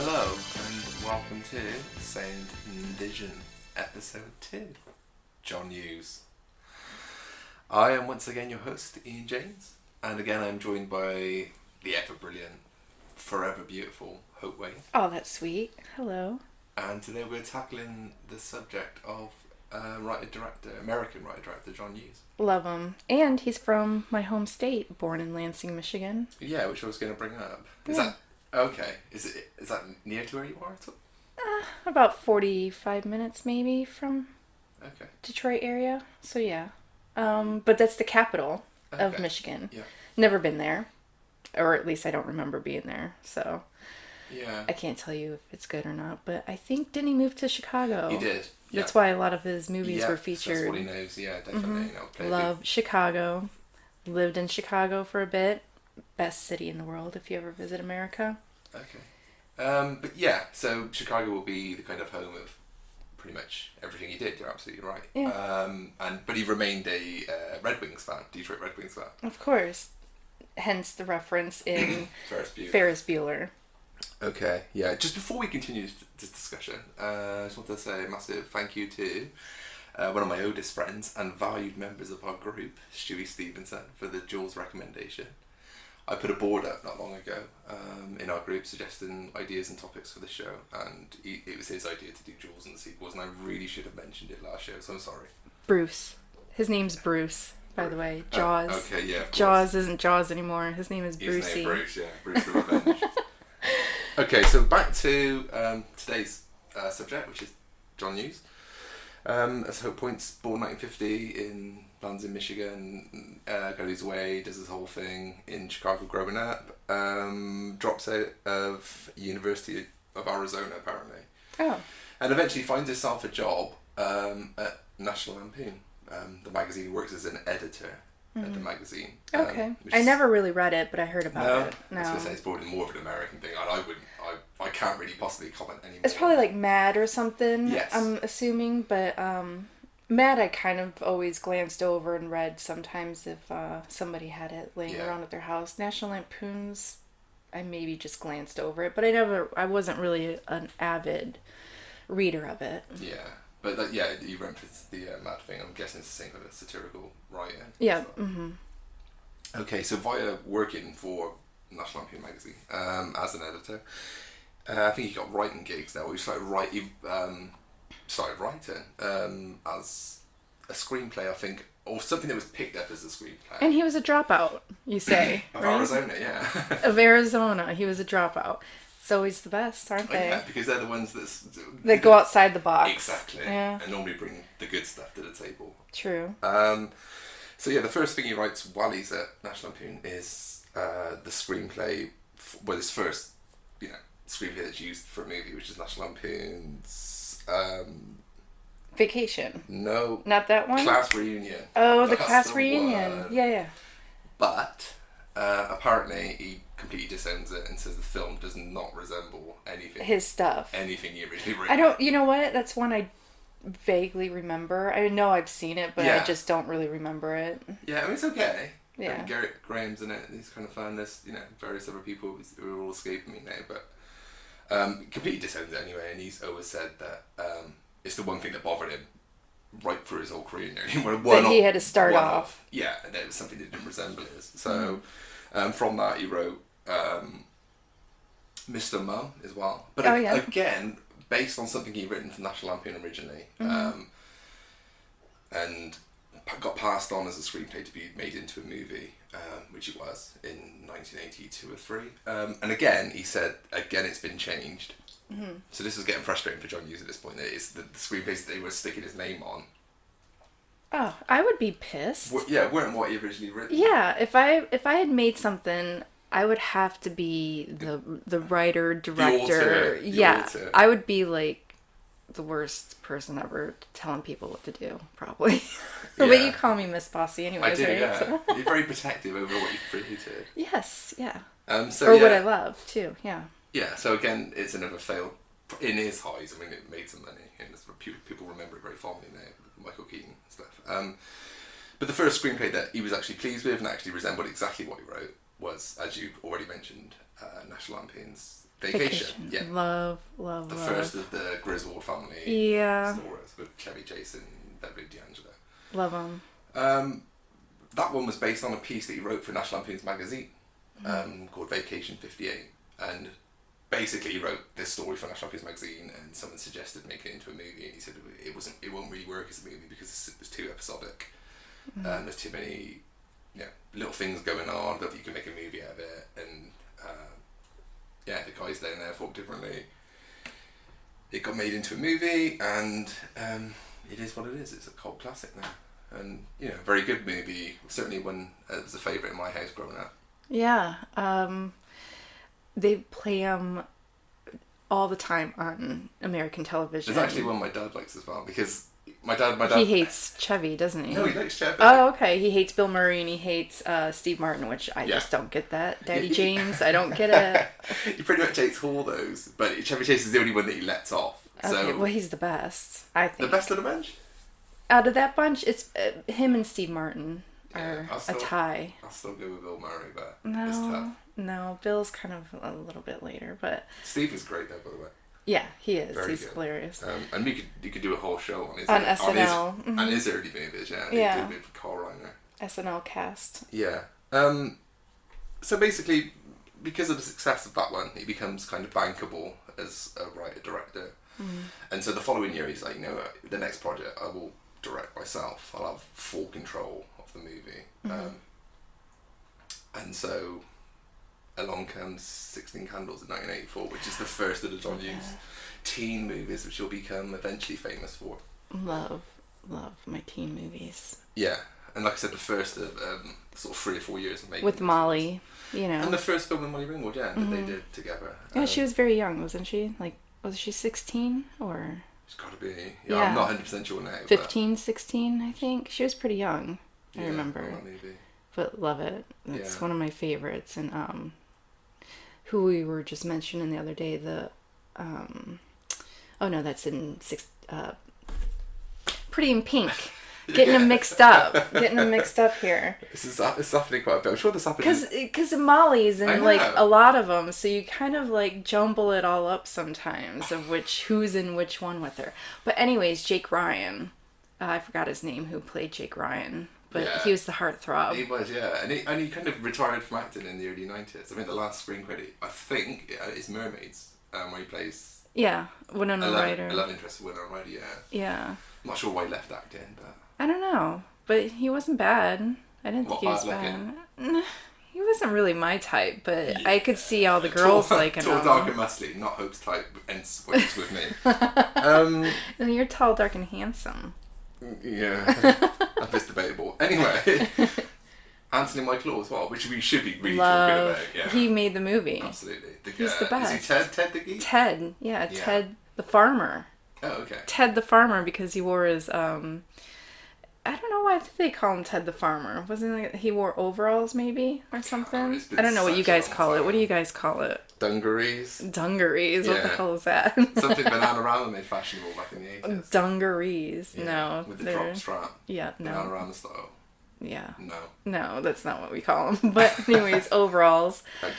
Hello and welcome to Sound and Vision episode 2. John Hughes. I am once again your host, Ian James, and again I'm joined by the ever brilliant, forever beautiful Hope Wayne. Oh, that's sweet. Hello. And today we're tackling the subject of American writer-director John Hughes. Love him. And he's from my home state, born in Lansing, Michigan. Yeah, which I was going to bring up. Is that near to where you are at all? About 45 minutes maybe from Okay. Detroit area. So yeah. But that's the capital of Michigan. Yeah. Never been there. Or at least I don't remember being there. So Yeah. I can't tell you if it's good or not. But I think, didn't he move to Chicago? He did. That's why a lot of his movies were featured. That's what he knows, yeah, definitely. Mm-hmm. Love Chicago. Lived in Chicago for a bit. Best city in the world if you ever visit America. Okay. But yeah, so Chicago will be the kind of home of pretty much everything he did. You're absolutely right. Yeah. But he remained a Red Wings fan, Detroit Red Wings fan. Of course. Hence the reference in Ferris Bueller. Bueller. Okay, yeah. Just before we continue this discussion, I just want to say a massive thank you to one of my oldest friends and valued members of our group, Stewie Stevenson, for the Jules recommendation. I put a board up not long ago in our group suggesting ideas and topics for the show, and it was his idea to do Jules and the sequels, and I really should have mentioned it last show, so I'm sorry. Bruce. His name's Bruce, by the way. Jaws. Okay, yeah, of course. Jaws isn't Jaws anymore. His name is Brucey. His name Bruce, yeah. Bruce the Revenge. Okay, so back to today's subject, which is John Hughes. As Hope points, born 1950 lands in Michigan, goes away, does this whole thing in Chicago growing up, drops out of University of Arizona apparently. Oh. And eventually finds himself a job at National Lampoon, the magazine. He works as an editor at the magazine. Okay. I never really read it, but I heard about it. No. I was going to say it's probably more of an American thing. I can't really possibly comment anymore. It's probably like Mad or something, yes. I'm assuming, but Mad I kind of always glanced over and read sometimes if somebody had it laying around at their house. National Lampoons, I maybe just glanced over it, but I wasn't really an avid reader of it. Yeah. But you referenced the Mad thing. I'm guessing it's the same with a satirical writer. Yeah. So. Mm-hmm. Okay, so via working for National Lampoon magazine as an editor, I think he got writing gigs there. He started writing as a screenplay, I think, or something that was picked up as a screenplay. And he was a dropout, you say, of right? Arizona, yeah. Of Arizona, he was a dropout. It's always the best, aren't they? Yeah, because they're the ones that go outside the box. Exactly. Yeah. And normally bring the good stuff to the table. True. So yeah, the first thing he writes while he's at National Lampoon is the screenplay, his first, screenplay that's used for a movie, which is National Lampoon's Vacation. No. Not that one? Class Reunion. Oh, the Class Reunion. One. Yeah. But apparently he completely disowns it and says the film does not resemble anything. His stuff. Anything he originally wrote. You know what? That's one I vaguely remember. I know I've seen it, but I just don't really remember it. Yeah, I mean, it's okay. Yeah. Garrett Graham's in it. He's kind of fun. There's, various other people who are all escaping me now, but completely disowns it anyway, and he's always said that it's the one thing that bothered him right through his whole career. He had to start off. Yeah, and it was something that didn't resemble his. So from that he wrote Mr. Mum as well. But again, based on something he'd written for National Lampoon originally, and got passed on as a screenplay to be made into a movie, which it was in 1982 or 3. And again, he said, it's been changed. Mm-hmm. So this was getting frustrating for John Hughes at this point. It's the screenplays that they were sticking his name on. Oh, I would be pissed. Weren't what he originally written. Yeah, if I had made something, I would have to be the writer, director. The author. I would be like the worst person ever telling people what to do, probably. But you call me Miss Bossy anyways, I do, right? yeah. So. You're very protective over what you've created. Yes, yeah. What I love, too, yeah. Yeah, so again, it's another fail in his eyes. I mean, it made some money, and people remember it very fondly now, Michael Keaton and stuff. But the first screenplay that he was actually pleased with and actually resembled exactly what he wrote was, as you already mentioned, National Lampoon's Vacation. Yeah. Love. The first of the Griswold family stories with Chevy Chase and Beverly D'Angelo. Love them. That one was based on a piece that he wrote for National Lampoon's magazine called Vacation 58. And basically he wrote this story for National Lampoon's magazine, and someone suggested making it into a movie, and he said it won't really work as a movie because it's too episodic. There's too many little things going on. I don't think you can make a movie out of it. And the guys down there thought differently. It got made into a movie, and it is what it is. It's a cult classic now, and very good movie. Certainly one it was a favourite in my house growing up. Yeah, they play them all the time on American television. There's actually one my dad likes as well, because my dad. He hates Chevy, doesn't he? No, he likes Chevy. Oh, okay. He hates Bill Murray and he hates Steve Martin, which I just don't get that. Daddy James, I don't get it. He pretty much hates all those, but Chevy Chase is the only one that he lets off. Okay, so well, he's the best, I think. The best of the bunch? Out of that bunch, it's him and Steve Martin are a tie. I'll still go with Bill Murray, but it's tough. No, Bill's kind of a little bit later, but... Steve is great, though, by the way. Yeah, he is. Very He's good. hilarious. And you could do a whole show on his SNL. On his early movies, yeah. They did a movie for Carl Reiner. SNL cast. Yeah. So basically, because of the success of that one, he becomes kind of bankable as a writer-director. And so the following year, he's like, the next project I will direct myself. I'll have full control of the movie. And so along comes 16 Candles in 1984, which is the first of the John Hughes teen movies, which he'll become eventually famous for. Love my teen movies. Yeah, and like I said, the first of sort of 3 or 4 years of making with Molly, and the first film with Molly Ringwald, that they did together. Yeah, she was very young, wasn't she? Like, was she 16 or? She's got to be. Yeah, I'm not 100% sure now. 15, 16, I think. She was pretty young. I remember. Maybe. But love it. It's one of my favorites, and who we were just mentioning the other day, that's in Pretty in Pink. Getting them mixed up here. It's happening quite a bit. I'm sure this happened. Because Molly's in like a lot of them, so you kind of like jumble it all up sometimes of who's in which one with her. But anyways, Jake Ryan, I forgot his name, who played Jake Ryan, but he was the heartthrob. He was, and he kind of retired from acting in the early 90s. I mean, the last screen credit I think is Mermaids, where he plays Winona Ryder. A love interest of Winona Ryder. Yeah. I'm not sure why he left acting, but. I don't know, but he wasn't bad. I didn't think he was bad. He wasn't really my type, but I could see all the girls liking him. Tall, dark and muscly, not Hope's type, hence works with me. And you're tall, dark and handsome. Yeah, that's debatable. Anyway, Anthony Michael Law as well, which we should be really talking about. Yeah. He made the movie. Absolutely. He's the best. Is he Ted the geek? Ted, Ted the farmer. Oh, okay. Ted the farmer, because he wore his I don't know why they call him Ted the farmer. Wasn't it he wore overalls maybe or something? I don't know what you guys call it. What do you guys call it? Dungarees. Dungarees. What the hell is that? Something Bananarama made fashionable back in the 80s. Dungarees. Yeah. No. With the drop strap. Yeah, no. Bananarama style. Yeah. No, that's not what we call them. But anyways, overalls. Okay,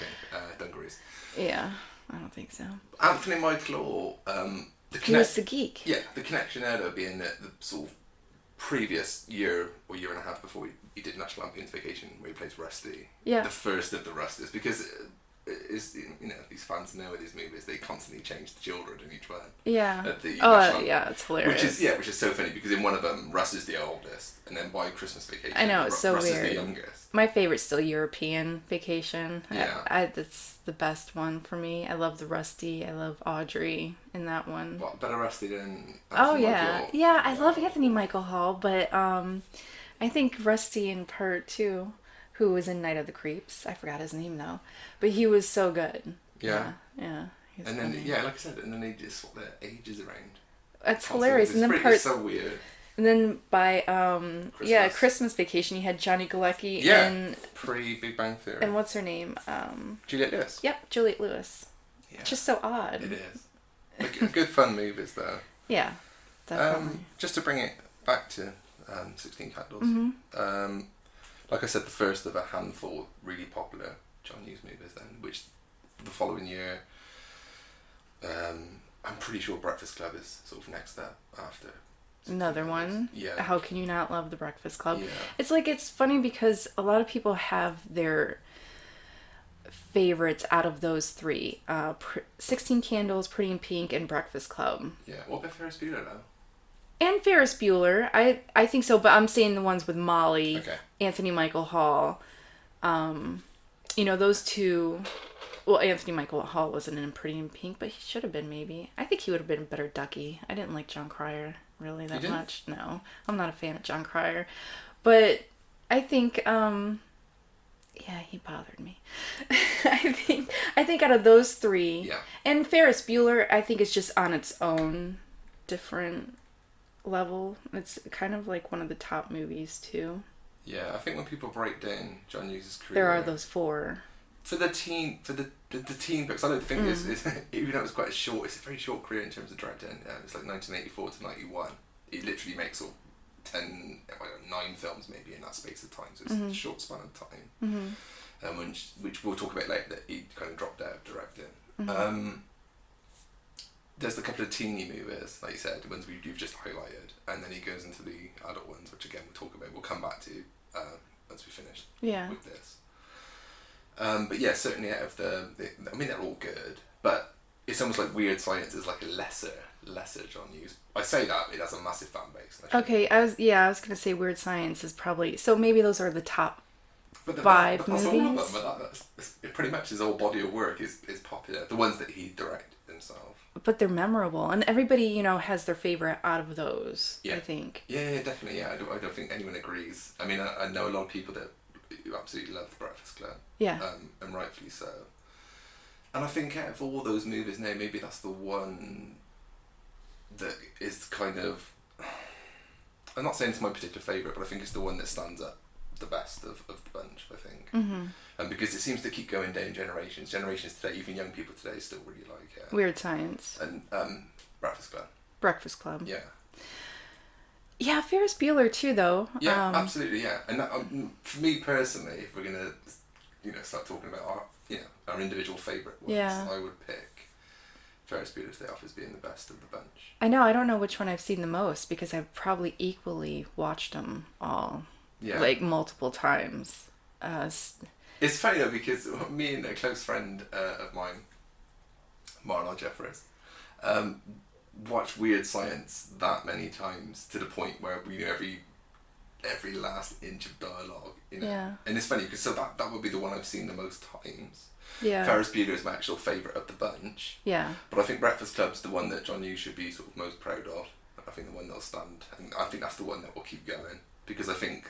dungarees. Yeah, I don't think so. Anthony Michael Law, he was the geek. Yeah, the connection there though being the sort of previous year or year and a half before he did National Lampoon's Vacation, where he plays Rusty. Yeah. The first of the Rusties, because these fans know with these movies they constantly change the children in each one. Yeah. It's hilarious. Which is so funny, because in one of them Rusty's the oldest, and then by Christmas Vacation, I know, it's so Rusty's weird. the youngest. My favorite's still European Vacation. Yeah. That's the best one for me. I love the Rusty. I love Audrey in that one. What, better Rusty than Anthony Michael? Yeah, I love Anthony Michael Hall, but I think Rusty in Part 2, who was in Night of the Creeps. I forgot his name though, but he was so good. Yeah. And then like I said, and then they just swap their ages around. It's hilarious. And then it's so weird. And then by Christmas Vacation, you had Johnny Galecki and pre-Big Bang Theory. And what's her name? Juliette Lewis. Yep, Juliette Lewis. Yeah. It's just so odd. It is. Good fun movies though. Yeah, definitely. Just to bring it back to 16 Candles. Like I said, the first of a handful of really popular John Hughes movies then, which the following year. I'm pretty sure Breakfast Club is sort of next up after. Another one? Yeah. How can you not love The Breakfast Club? Yeah. It's like, it's funny because a lot of people have their favorites out of those three. 16 Candles, Pretty in Pink, and Breakfast Club. Yeah. What about Ferris Bueller now? And Ferris Bueller. I think so, but I'm saying the ones with Molly, Okay. Anthony Michael Hall. Those two... Well, Anthony Michael Hall wasn't in Pretty in Pink, but he should have been, maybe. I think he would have been a better Ducky. I didn't like John Cryer really that much. No, I'm not a fan of John Cryer. But I think, he bothered me. I think out of those three, and Ferris Bueller, I think is just on its own different level. It's kind of like one of the top movies, too. Yeah, I think when people break down John Hughes' career... There are those four. For the teen books, I don't think is even though it was quite it's a very short career in terms of directing. It's like 1984 to 91. He literally makes sort of 9 films maybe in that space of time. So it's a short span of time. Which we'll talk about later. That he kind of dropped out of directing. There's a couple of teeny movies, like you said, the ones you've just highlighted, and then he goes into the adult ones, which again we'll talk about. We'll come back to once we finish with this. But yeah, certainly out of I mean, they're all good, but it's almost like Weird Science is like a lesser John Hughes. I say that it has a massive fan base. Okay, I was gonna say Weird Science is probably, so maybe those are the top 5 movies. All of them, but pretty much his whole body of work is popular. The ones that he directed himself. But they're memorable, and everybody has their favorite out of those. I think. Yeah, definitely. Yeah, I don't think anyone agrees. I mean, I know a lot of people that absolutely love The Breakfast Club. Yeah. And rightfully so. And I think out of all those movies now, maybe that's the one that is kind of... I'm not saying it's my particular favourite, but I think it's the one that stands up the best of the bunch, I think. And because it seems to keep going down generations today, even young people today still really like it. Weird Science. And Breakfast Club. Yeah. Yeah, Ferris Bueller too, though. Yeah, absolutely, yeah. And that, for me personally, if we're gonna, start talking about our individual favourite ones, I would pick Ferris Bueller's Day Off as being the best of the bunch. I know. I don't know which one I've seen the most because I've probably equally watched them all, like multiple times. It's funny though because me and a close friend of mine, Marlon Jeffers, watched Weird Science that many times to the point where we knew every last inch of dialogue. And it's funny because that would be the one I've seen the most times. Ferris Bueller is my actual favourite of the bunch. But I think Breakfast Club's the one that John Hughes should be sort of most proud of. I think the one that'll stand, and I think that's the one that will keep going because I think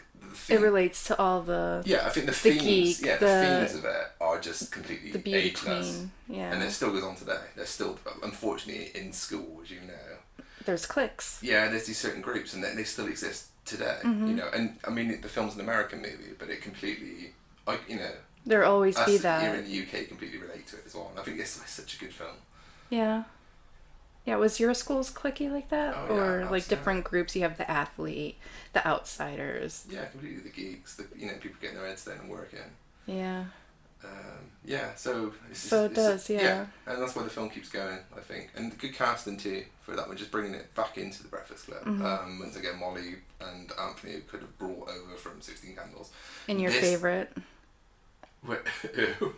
it relates to all the I think the themes the themes of it are just completely ageless. And it still goes on today. There's still, unfortunately, in school, as you know, there's cliques. There's these certain groups, and they still exist today. And I mean the film's an American movie, but it completely there'll always be us that here in the UK completely relate to it as well. And I think it's such a good film. Yeah, was your school's cliquey like that? Oh, or absolutely. like different groups? You have the athlete, the outsiders. Yeah, completely the geeks, people getting their heads down and working. Yeah. So it does. And that's why the film keeps going, I think. And good casting too for that one, just bringing it back into The Breakfast Club. Once again, Molly and Anthony could have brought over from 16 Candles. And your favorite? Who?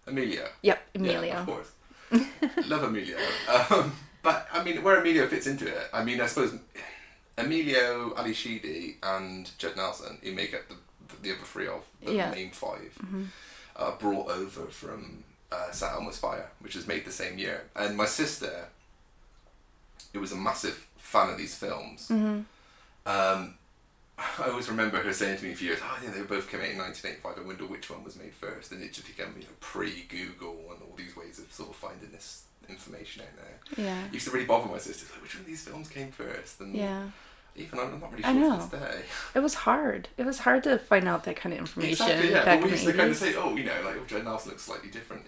Emilio. Yep, Emilio. Yeah, of course. Love Emilio. But I mean, where Emilio fits into it, I mean, I suppose Emilio, Ali Sheedy, and Judd Nelson, who make up the other 3 of the main 5, brought over from St. Elmo's Fire, which was made the same year. And my sister, who was a massive fan of these films, I always remember her saying to me for years, they both came out in 1985, I wonder which one was made first. And it just became pre-Google and all these ways of sort of finding this information out there. Yeah. It used to really bother my sister, like, which one of these films came first? And even I'm not really sure to this day. It was hard. It was hard to find out that kind of information. Exactly, yeah. But we used to kind of say, Judd Nelson looks slightly different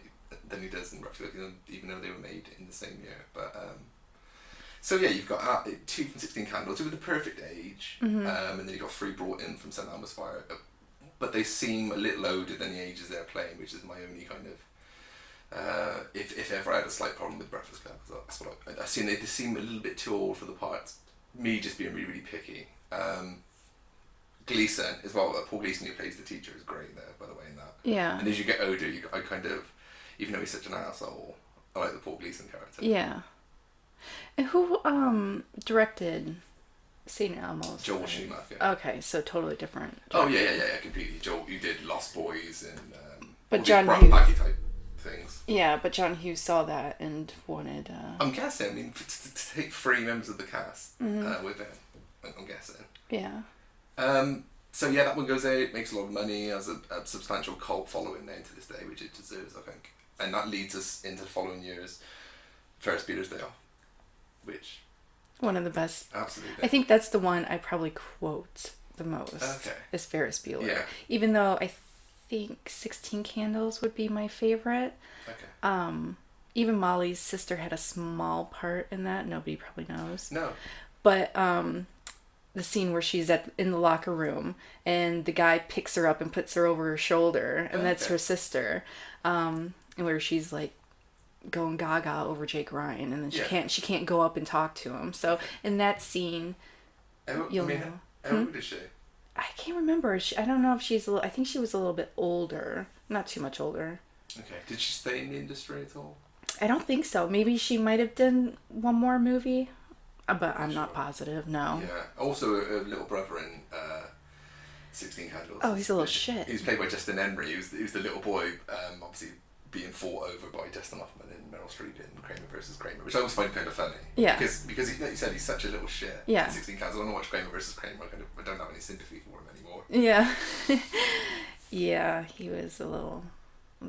than he does in Breakfast Club, even though they were made in the same year. But so you've got 2 from 16 Candles, who were the perfect age, and then you've got 3 brought in from St. Elmo's Fire, but they seem a little older than the ages they're playing, which is my only kind of, if ever I had a slight problem with Breakfast Club, that's what I've seen. They just seem a little bit too old for the parts. Me just being really, really picky. Gleason as well. Paul Gleason, who plays the teacher, is great there, by the way, in that. Yeah. And as you get older, I kind of, even though he's such an asshole, I like the Paul Gleason character. Yeah. And who directed St. Elmo's? Joel Schumacher. Okay, so totally different. Oh yeah, completely. Joel, you did Lost Boys and but all John these Hughes type things. Yeah, but John Hughes saw that and wanted. I'm guessing. I mean, to take 3 members of the cast with him, I'm guessing. Yeah. So yeah, that one goes out, makes a lot of money, has a substantial cult following now to this day, which it deserves, I think. And that leads us into the following years, Ferris Bueller's Day Off, which... One of the best. Absolutely. I think that's the one I probably quote the most. Okay. Is Ferris Bueller. Yeah. Even though I think 16 Candles would be my favorite. Okay. Even Molly's sister had a small part in that. Nobody probably knows. No. But the scene where she's in the locker room and the guy picks her up and puts her over her shoulder, and that's her sister, and where she's like going gaga over Jake Ryan, and then she can't go up and talk to him. So in that scene, you'll know. How old is she? I can't remember. I don't know if she's I think she was a little bit older, not too much older. Okay. Did she stay in the industry at all? I don't think so. Maybe she might have done one more movie. But I'm not positive, no. Yeah. Also, a little brother in 16 Candles. Oh, he's a little shit. He was played by Justin Emery. He was the little boy, obviously being fought over by Dustin Hoffman and Meryl Streep in Kramer versus Kramer, which I always find kind of funny. Yeah. Because he, like you said, he's such a little shit. Yeah. In 16 Candles. I don't watch Kramer versus Kramer. I don't have any sympathy for him anymore. Yeah. Yeah, he was a little...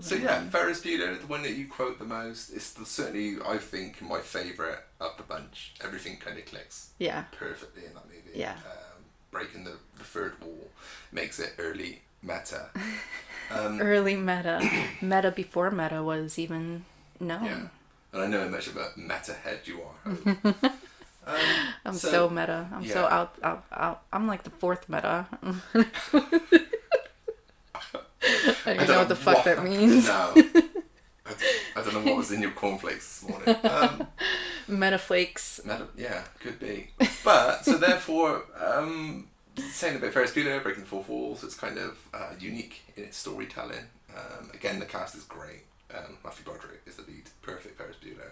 So yeah, Ferris Bueller, the one that you quote the most, is certainly, I think, my favourite of the bunch. Everything kind of clicks perfectly in that movie. Yeah. Breaking the third wall makes it early meta. Early meta. Meta before meta was even known. Yeah. And I know how much of a meta head you are. I'm so meta. I'm so out. I'm like the 4th meta. I don't know what the fuck that means. No. I don't know what was in your cornflakes this morning. Metaflakes. Yeah, could be. But, so therefore, saying about Ferris Bueller, breaking the fourth wall, so it's kind of unique in its storytelling. Again, the cast is great. Matthew Broderick is the lead, perfect Ferris Bueller.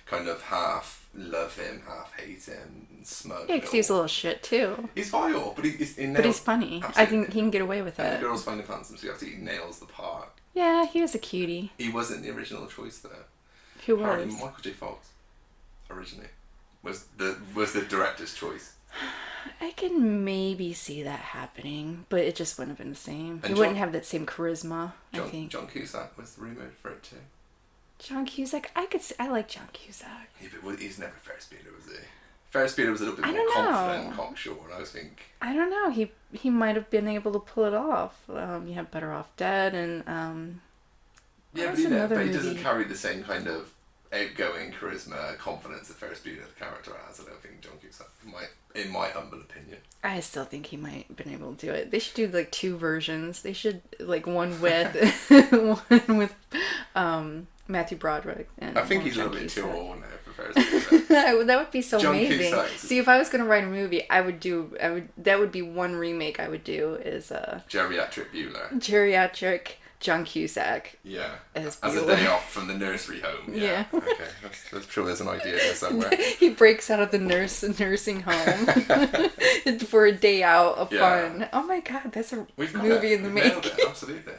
Kind of half love him, half hate him, smug. Yeah, because he's a little shit too. He's vile, but he's funny. Absolutely. I think he can get away with it. And the girls find him handsome, so he absolutely nails the part. Yeah, he was a cutie. He wasn't the original choice though. Who was? Apparently Michael J. Fox originally was the director's choice. I can maybe see that happening, but it just wouldn't have been the same. He wouldn't have that same charisma. I think John Cusack was rumoured for it too. John Cusack, I like John Cusack. Yeah, but he's never Ferris Bueller, was he? Ferris Bueller was a little bit more confident, cocksure, and I think... I don't know. He might have been able to pull it off. You have Better Off Dead, and yeah, but he doesn't carry the same kind of outgoing charisma, confidence that Ferris Bueller, the character, has. I don't think John Cusack might, in my humble opinion. I still think he might have been able to do it. They should do like 2 versions. They should like one with one with Matthew Broderick. And I think he's John a little bit Cusack. too old now for Ferris Bueller. That would be so John amazing. Cusack. See, if I was going to write a movie, that would be one remake I would do is Geriatric Bueller. Geriatric John Cusack. Yeah. As a day off from the nursery home. Yeah. Okay. I'm sure there's an idea there somewhere. He breaks out of the nursing home for a day out of fun. Oh my god, that's a movie in the making. Absolutely.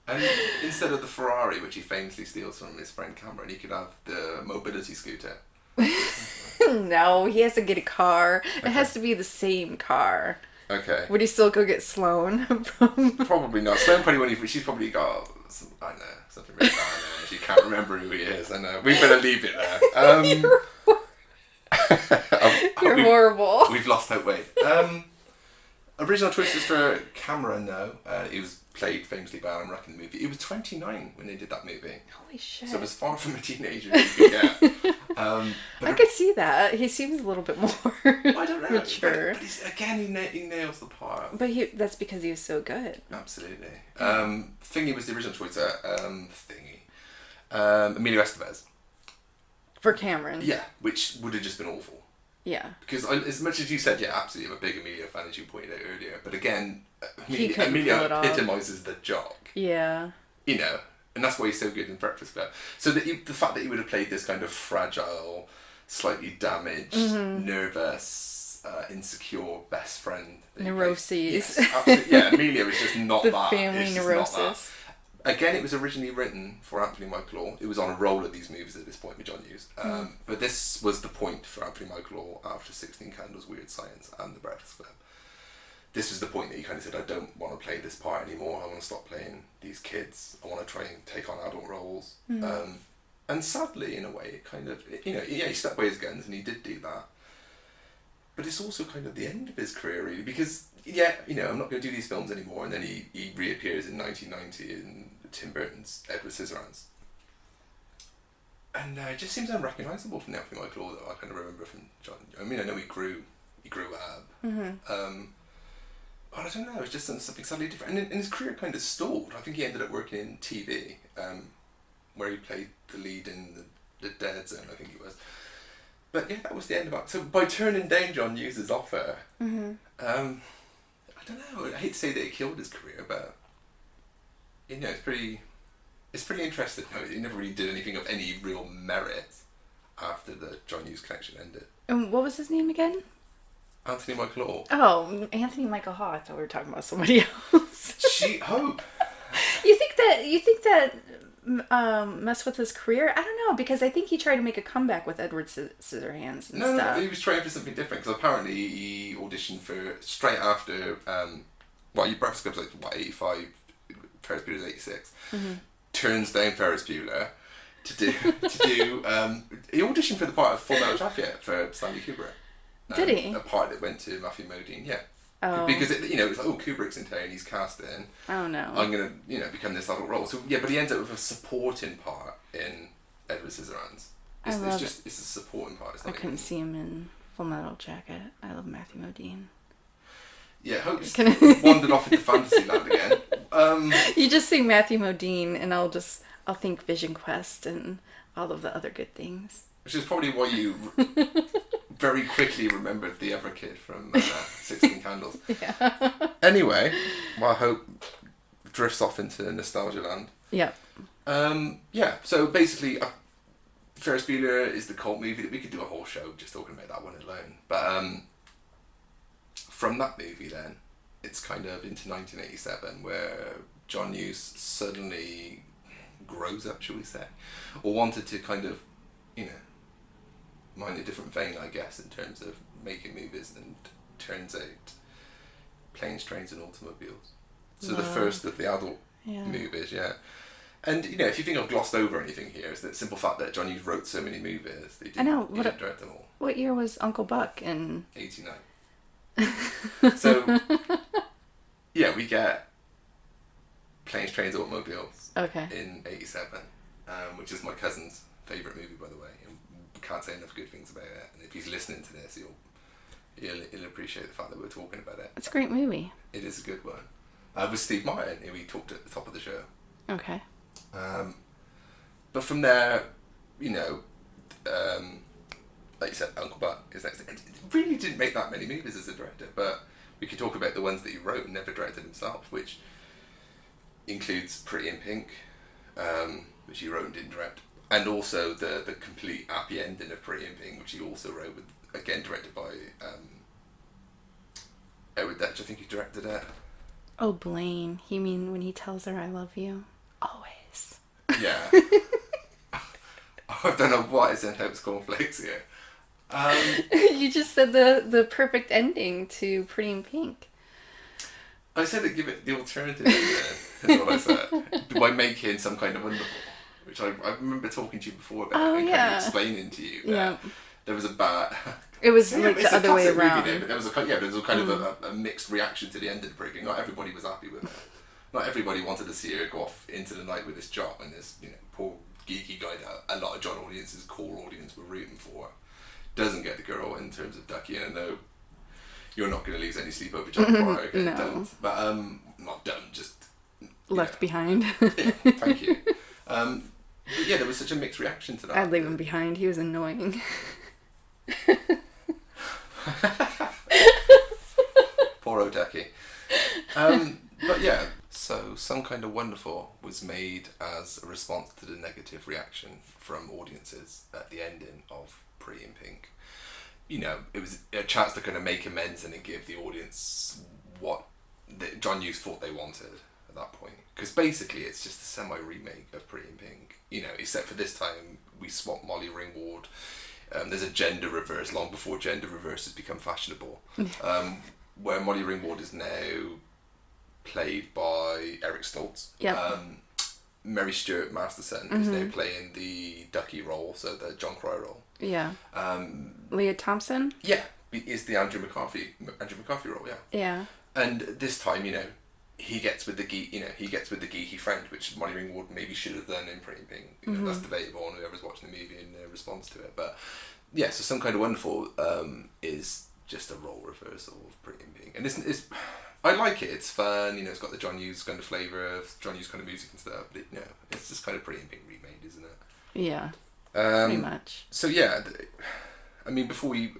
And instead of the Ferrari, which he famously steals from his friend Cameron, he could have the mobility scooter. No, he has to get a car. Okay. It has to be the same car. Okay. Would he still go get Sloane? Probably not. Sloane probably she's probably got something really bad there. She can't remember who he is. I know. We better leave it there. You're horrible. We've lost hope. Wait. Original choices for Cameron though. He was played famously by Alan Ruck in the movie. He was 29 when they did that movie. Holy shit. So it was far from a teenager you could get. I could see that. He seems a little bit more I don't know. mature. But he nails the part. But that's because he was so good. Absolutely. Thingy was the original choice. Emilio Estevez. For Cameron. Yeah, which would have just been awful. Yeah. Because as much as you said, yeah, absolutely, I'm a big Emilio fan, as you pointed out earlier. But again, Emilio epitomises the jock. Yeah. You know, and that's why he's so good in Breakfast Club. So the fact that he would have played this kind of fragile, slightly damaged, nervous, insecure best friend. Neuroses. Yes, absolutely. Yeah, Emilio is just not that. The family neurosis. Again, it was originally written for Anthony Michael Hall. It was on a roll of these movies at this point with John Hughes. But this was the point for Anthony Michael Hall after 16 Candles, Weird Science and The Breakfast Club. This was the point that he kind of said, I don't want to play this part anymore. I want to stop playing these kids. I want to try and take on adult roles. And sadly, in a way, it kind of, you know, he stepped by his guns and he did do that. But it's also kind of the end of his career, really, because, yeah, you know, I'm not going to do these films anymore. And then he reappears in 1990 in Tim Burton's Edward Scissorhands. And it just seems unrecognisable from the Anthony Michael Hall that I kind of remember from John. I mean, I know he grew up. But I don't know, it's just something slightly different. And his career kind of stalled. I think he ended up working in TV, where he played the lead in the Dead Zone, I think it was. But yeah, that was the end of it. So by turning down John Hughes' offer, I don't know, I hate to say that it killed his career, but you know, it's pretty interesting. He never really did anything of any real merit after the John Hughes connection ended. And what was his name again? Anthony Michael Hall. Oh, Anthony Michael Hall. I thought we were talking about somebody else. Hope. You think that messed with his career? I don't know, because I think he tried to make a comeback with Edward Scissorhands and stuff. No, he was trying for something different, because apparently he auditioned for straight after Breakfast Club's like 85, Ferris Bueller's 86. Turns down Ferris Bueller to do he auditioned for the part of Full Metal Jacket for Stanley Kubrick. Did he? A part that went to Matthew Modine, yeah. Oh. Because it's like, Kubrick's in town, he's cast in. Oh no. I'm gonna, become this adult role. So yeah, but he ends up with a supporting part in Edward Scissorhands. It's a supporting part. I couldn't see him in Full Metal Jacket. I love Matthew Modine. Yeah, Hope's wandered off into fantasy land again. You just say Matthew Modine, and I'll think Vision Quest and all of the other good things. Which is probably why you very quickly remembered the other kid from 16 Candles. Yeah. Anyway, I hope drifts off into nostalgia land. Yeah. Yeah, so basically, Ferris Bueller is the cult movie that we could do a whole show just talking about that one alone. But from that movie then, it's kind of into 1987 where John Hughes suddenly grows up, shall we say, or wanted to kind of, mind a different vein, I guess, in terms of making movies, and turns out Planes, Trains and Automobiles. So the first of the adult movies, yeah. And, if you think I've glossed over anything here, it's the simple fact that John Hughes wrote so many movies, he didn't direct them all. What year was Uncle Buck in? 89. So, yeah, we get Planes, Trains, Automobiles in 87, which is my cousin's favourite movie, by the way. Can't say enough good things about it, and if he's listening to this, he'll appreciate the fact that we're talking about it. It's a great movie. It is a good one. With Steve Martin, who we talked at the top of the show. Okay. But from there, like you said, Uncle Buck is next. It really didn't make that many movies as a director, but we could talk about the ones that he wrote and never directed himself, which includes Pretty in Pink, which he wrote and didn't direct. And also the complete happy ending of Pretty in Pink, which he also wrote, again directed by Edward Detch. I think he directed it. Oh, Blaine. You mean when he tells her I love you? Always. Yeah. I don't know what is in Hope's Cornflakes here. You just said the perfect ending to Pretty in Pink. I said to give it the alternative ending, is what I said. By making some kind of wonderful. Which I remember talking to you before about and kind of explaining to you that there was a bad... It was like the other way around. Movie, but there was a kind of a mixed reaction to the end of the breaking. Not everybody was happy with it. Not everybody wanted to see her go off into the night with this jock and this poor geeky guy that a lot of John audiences, core audience, were rooting for, doesn't get the girl in terms of Ducky. And I know you're not going to lose any sleep over John Pryor. Okay? No. Don't. But not dumb, just Left behind. Yeah, thank you. But yeah, there was such a mixed reaction to that. I'd leave him behind. He was annoying. Poor old Ducky. But yeah, so Some Kind of Wonderful was made as a response to the negative reaction from audiences at the ending of Pretty in Pink. You know, it was a chance to kind of make amends and give the audience what John Hughes thought they wanted at that point. Because basically it's just a semi-remake of Pretty in Pink. You know, except for this time we swapped Molly Ringwald. There's a gender reverse long before gender reverse has become fashionable. Where Molly Ringwald is now played by Eric Stoltz. Yeah. Mary Stuart Masterson is now playing the Ducky role, so the John Cryer role. Yeah. Leah Thompson? Yeah, is the Andrew McCarthy role, yeah. Yeah. And this time, you know, he gets with the geeky friend, which Molly Ringwald maybe should have done in Pretty in Pink. You know, that's debatable on whoever's watching the movie and responds to it. But yeah, so Some Kind of Wonderful is just a role reversal of Pretty in Pink. And it's I like it. It's fun. You know, it's got the John Hughes kind of flavour of John Hughes kind of music and stuff. But you know, it's just kind of Pretty in Pink remade, isn't it? Yeah. Pretty much. So yeah, I mean, before we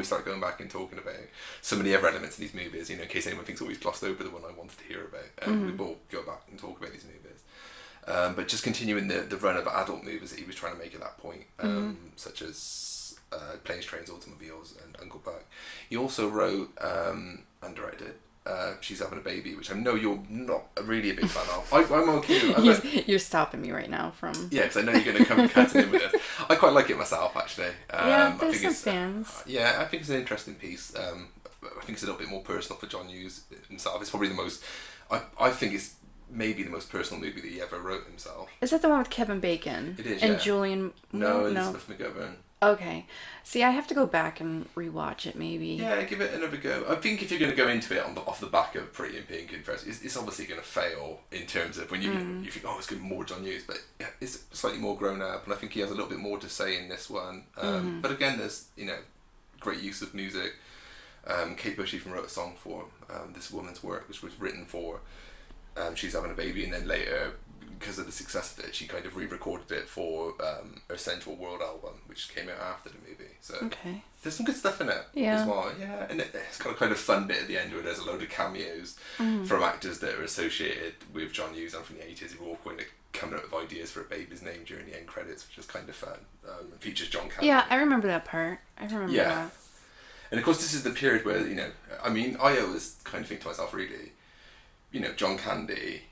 start going back and talking about some of the other elements in these movies, you know, in case anyone thinks we've glossed over the one I wanted to hear about, we will go back and talk about these movies. But just continuing the run of adult movies that he was trying to make at that point, such as Planes, Trains, Automobiles and Uncle Buck. He also wrote and directed She's Having a Baby, which I know you're not really a big fan of. I'm okay. You're stopping me right now from... Yeah, because I know you're going to come cutting in with it. I quite like it myself, actually. Yeah, there's some fans. Yeah, I think it's an interesting piece. I think it's a little bit more personal for John Hughes himself. It's probably the most... I think it's maybe the most personal movie that he ever wrote himself. Is that the one with Kevin Bacon? It is, and yeah. Julian... No, Elizabeth McGovern. Okay. See, I have to go back and rewatch it, maybe. Yeah, give it another go. I think if you're going to go into it off the back of Pretty in Pink, it's obviously going to fail in terms of when you think, oh, it's going to be more John Hughes, but it's slightly more grown up, and I think he has a little bit more to say in this one. But again, there's, you know, great use of music. Kate Bush even wrote a song for this woman's work, which was written for She's Having a Baby, and then later, because of the success of it, she kind of re-recorded it for her Central World album, which came out after the movie. So there's some good stuff in it as well. Yeah, and it's got a kind of fun bit at the end where there's a load of cameos from actors that are associated with John Hughes and from the 80s who were all kind of coming up with ideas for a baby's name during the end credits, which is kind of fun. It features John Candy. Yeah, I remember that part. I remember that. And of course this is the period where, you know, I mean, I always kind of think to myself, really, you know, John Candy,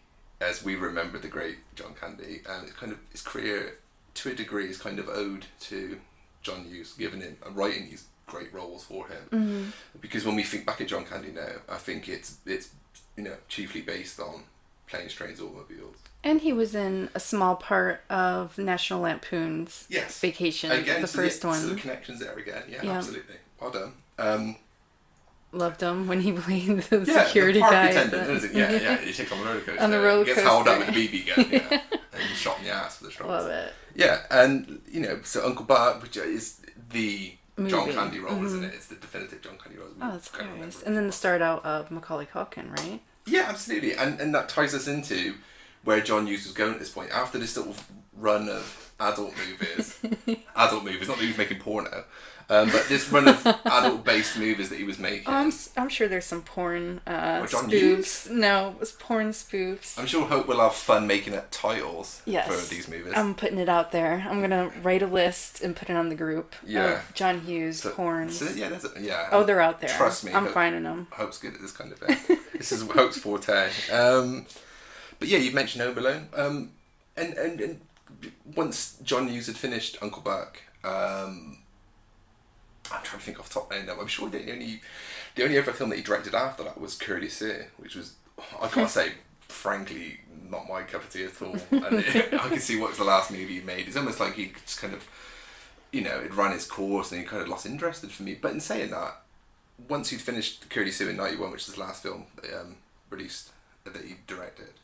as we remember the great John Candy, and it's kind of his career to a degree is kind of owed to John Hughes, giving him and writing these great roles for him. Because when we think back at John Candy now, I think it's you know, chiefly based on Planes, Trains, Automobiles. And he was in a small part of National Lampoon's Vacation, again, the first one. So the connections there again, absolutely. Well done. Loved him when he played the security the park guy. Attendant, isn't it? Yeah, he takes on the roller coaster. On the roller coaster. Gets held up with a BB gun, and he's shot in the ass for the strokes. Love it. Yeah, and you know, so Uncle Buck, which is the Movie. John Candy role, isn't it? It's the definitive John Candy role. Oh, that's nice. And then the start out of Macaulay Culkin, right? Yeah, absolutely, and that ties us into where John Hughes was going at this point after this sort of run of adult movies, not that he was making porno. But this run of adult-based movies that he was making. Oh, I'm sure there's some porn John spoofs. Hughes? No, it was porn spoofs. I'm sure Hope will have fun making up titles for these movies. I'm putting it out there. I'm gonna write a list and put it on the group of John Hughes porns. Oh, they're out there. Trust me, I'm finding them. Hope's good at this kind of thing. This is Hope's forte. But yeah, you mentioned Home Alone. And once John Hughes had finished Uncle Buck, I'm trying to think off the top of my head now. I'm sure the only other film that he directed after that was Curly Sue, which was, I gotta say, frankly, not my cup of tea at all. And I can see what was the last movie he made. It's almost like he just kind of, you know, it ran its course and he kind of lost interest for me. But in saying that, once he'd finished Curly Sue in '91, which is the last film released that he directed,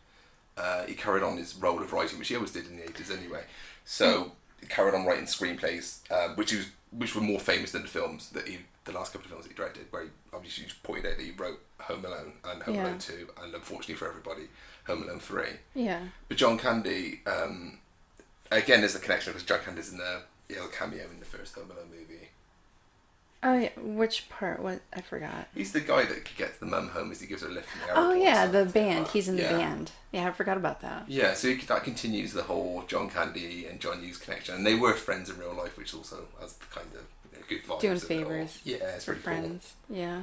he carried on his role of writing, which he always did in the 80s anyway. So he carried on writing screenplays, which were more famous than the films the last couple of films that he directed, where he obviously just pointed out that he wrote Home Alone and Home Alone 2, and unfortunately for everybody, Home Alone 3. Yeah. But John Candy, again, there's a connection because John Candy's in the cameo in the first Home Alone movie. Oh yeah, which part? What I forgot. He's the guy that gets the mum home as he gives her a lift from the Oh airport. yeah, the band. He's in the band. Yeah, I forgot about that. Yeah, so that continues the whole John Candy and John Hughes connection, and they were friends in real life, which also has the kind of good vibes. Doing favors. Yeah, it's for really friends. Cool. Yeah,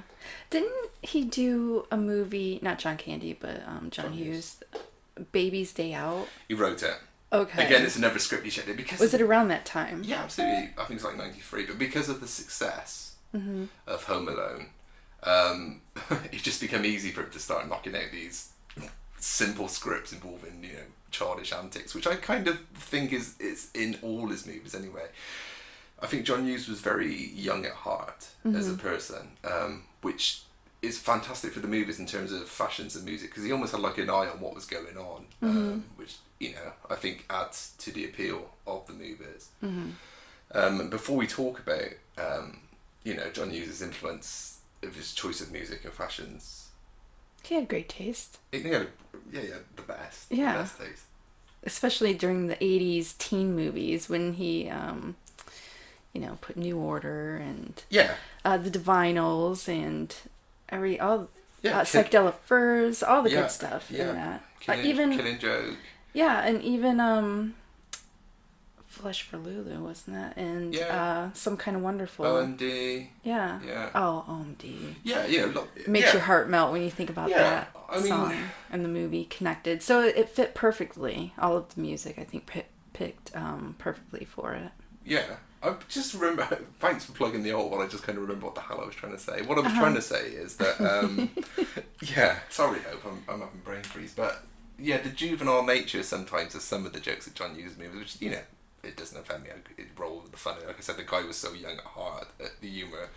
didn't he do a movie? Not John Candy, but John Hughes. Baby's Day Out. He wrote it. Okay. Again, it's another script he checked it because. Was it around that time? Yeah, absolutely. I think it's like 93, but because of the success of Home Alone, it's just become easy for him to start knocking out these simple scripts involving childish antics, which I kind of think is in all his movies anyway. I think John Hughes was very young at heart as a person, which is fantastic for the movies in terms of fashions and music, because he almost had like an eye on what was going on, which I think adds to the appeal of the movies. Before we talk about John Hughes' influence of his choice of music and fashions, he had great taste. He had the best. Yeah. The best taste. Especially during the 80s teen movies when he put New Order and the Divinals and Psychedelic Furs, all the good stuff in that. Killing Joke. Yeah, and even Flesh for Lulu, wasn't that? And Some Kind of Wonderful. OMD. Yeah. Yeah. Oh, OMD. Yeah, Makes your heart melt when you think about that song and the movie connected. So it fit perfectly. All of the music, I think, picked perfectly for it. Yeah. I just remember, thanks for plugging the old one, I just kind of remember what the hell I was trying to say. What I was trying to say is that, sorry Hope, I'm having brain freeze, but the juvenile nature sometimes of some of the jokes that John Hughes movies, which, it doesn't offend me, it rolled with the fun. Like I said, the guy was so young at heart that the humour,